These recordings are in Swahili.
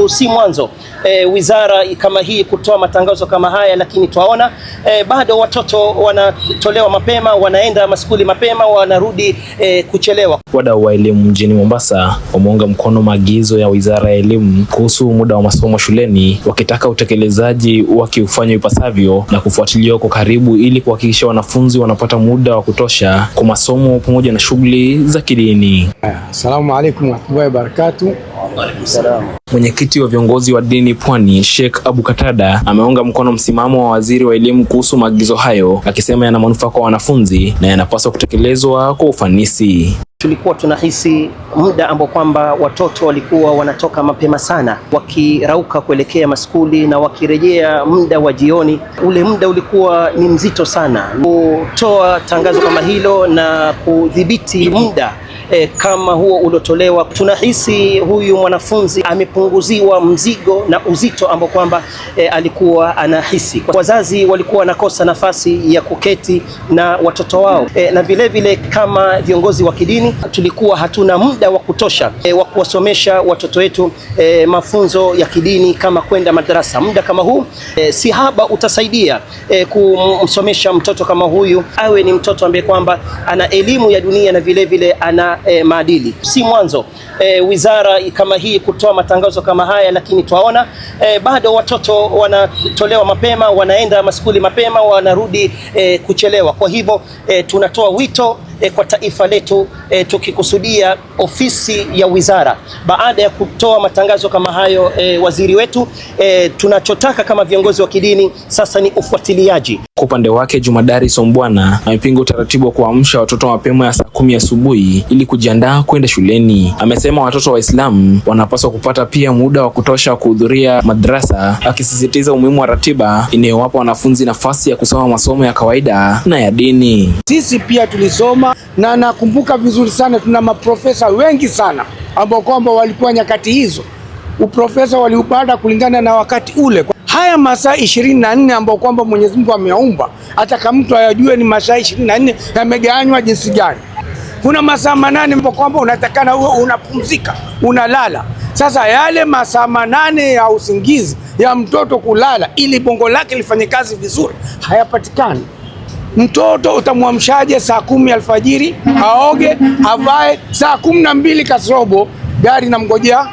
wetu si mwanzo wizara kama hii kutoa matangazo kama haya, lakini twaona bado watoto wanatolewa mapema, wanaenda maskuli mapema, wanarudi kuchelewa. Wadau wa elimu mjini Mombasa wameunga mkono maagizo ya Wizara ya Elimu kuhusu muda wa masomo shuleni, wakitaka utekelezaji ukifanywa ipasavyo na kufuatiliwa kwa karibu ili kuhakikisha wanafunzi wanapata muda wa kutosha kwa masomo pamoja na shughuli za kidini. Assalamu alaykum wa rahmatullahi wa barakatuh. Mwenyekiti wa viongozi wa dini Pwani, Sheikh Abu Katada, ameunga mkono msimamo wa waziri wa elimu kuhusu maagizo hayo, akisema yana manufaa kwa wanafunzi na yanapaswa kutekelezwa kwa ufanisi. Tulikuwa tunahisi muda ambao kwamba watoto walikuwa wanatoka mapema sana wakirauka kuelekea maskuli na wakirejea muda wa jioni. Ule muda ulikuwa ni mzito sana. Kutoa tangazo kama hilo na kudhibiti muda kama huo uliotolewa, tunahisi huyu mwanafunzi amepunguziwa mzigo na uzito ambao kwamba alikuwa anahisi. Wazazi walikuwa wanakosa nafasi ya kuketi na watoto wao, na vile vile kama viongozi wa kidini tulikuwa hatuna muda wa kutosha wa kuwasomesha watoto wetu mafunzo ya kidini kama kwenda madrasa. Muda kama huu si haba utasaidia kumsomesha mtoto kama huyu awe ni mtoto ambaye kwamba ana elimu ya dunia na vile vile ana maadili. Si mwanzo wizara kama hii kutoa matangazo kama haya, lakini twaona bado watoto wanatolewa mapema, wanaenda maskuli mapema, wanarudi kuchelewa. Kwa hivyo tunatoa wito kwa taifa letu, tukikusudia ofisi ya wizara baada ya kutoa matangazo kama hayo, waziri wetu, tunachotaka kama viongozi wa kidini sasa ni ufuatiliaji. Kwa upande wake, Jumadari Sombwana amepinga utaratibu wa kuamsha watoto mapema ya saa 10 asubuhi ili kujiandaa kwenda shuleni. Amesema watoto wa Waislamu wanapaswa kupata pia muda wa kutosha kuhudhuria madrasa, akisisitiza umuhimu wa ratiba inayowapa wanafunzi nafasi ya kusoma masomo ya kawaida na ya dini. Sisi pia tulisoma na nakumbuka vizuri sana, tuna maprofesa wengi sana ambao kwamba walikuwa nyakati hizo uprofesa waliupata kulingana na wakati ule. Haya masaa 24 ambao kwamba Mwenyezi Mungu ameumba, hata kama mtu ayajue ni masaa 24 yamegawanywa jinsi gani. Kuna masaa 8 ambao kwamba unatakana uwe unapumzika, unalala. Sasa yale masaa 8 ya usingizi ya mtoto kulala ili bongo lake lifanye kazi vizuri hayapatikani. Mtoto utamwamshaje saa 10 alfajiri, aoge, avae, saa 12 kasrobo gari na mngojea,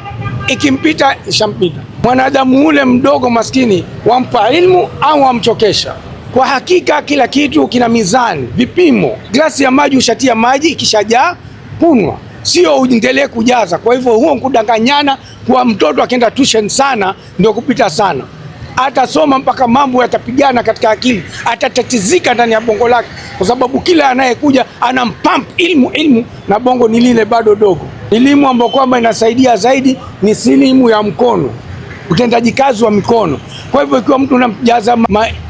ikimpita ishampita. Mwanadamu ule mdogo maskini wampa ilmu au wamchokesha? Kwa hakika kila kitu kina mizani, vipimo. Glasi ya maji ushatia maji, ikishajaa kunwa, sio uendelee kujaza. Kwa hivyo huo kudanganyana kwa mtoto akienda tuition sana ndio kupita sana. Atasoma mpaka mambo yatapigana katika akili, atatatizika ndani ya bongo lake, kwa sababu kila anayekuja anampamp ilmu na bongo ni lile bado dogo. Elimu ambayo kwamba inasaidia zaidi ni elimu ya mkono, utendaji kazi wa mikono. Kwa hivyo ikiwa mtu unamjaza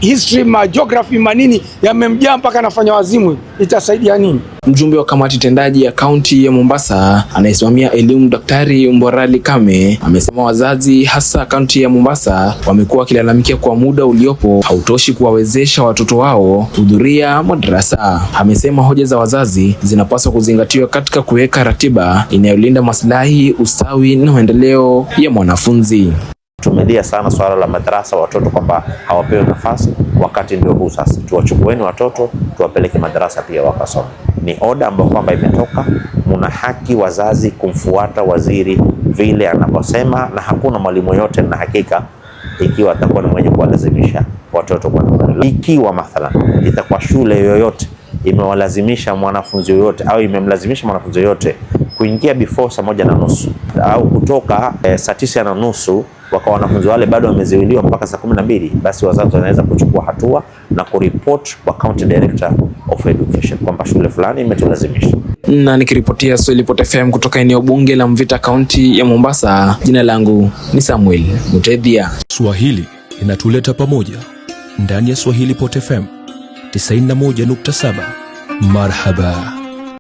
history, geography, manini yamemjaa mpaka anafanya wazimu, itasaidia nini? Mjumbe wa kamati tendaji ya kaunti ya Mombasa anayesimamia elimu, Daktari Mborali Kame, amesema wazazi hasa kaunti ya Mombasa wamekuwa wakilalamikia kwa muda uliopo hautoshi kuwawezesha watoto wao kuhudhuria madrasa. Amesema hoja za wazazi zinapaswa kuzingatiwa katika kuweka ratiba inayolinda maslahi, ustawi na maendeleo ya mwanafunzi. Tumelia sana swala la madrasa, watoto kwamba hawapewi nafasi. Wakati ndio huu sasa, tuwachukueni watoto tuwapeleke madrasa pia wakasoma. Ni oda ambayo kwamba imetoka. Muna haki wazazi kumfuata waziri vile anaposema, na hakuna mwalimu yote na hakika ikiwa atakuwa ni mwenye kuwalazimisha watoto kwa nidhamu. Ikiwa mathalan itakuwa shule yoyote imewalazimisha mwanafunzi yoyote au imemlazimisha mwanafunzi yoyote kuingia before saa 1:30 au kutoka saa 9:30, waka wanafunzi wale bado wameziwiliwa mpaka saa 12, basi wazazi wanaweza kuchukua hatua na kuripoti kwa County Director of Education kwamba shule fulani imetulazimisha. Na nikiripotia Swahili Pot FM kutoka eneo bunge la Mvita, kaunti ya Mombasa, jina langu ni Samuel Mutethia. Swahili inatuleta pamoja ndani ya Swahili Pot FM 91.7. Marhaba.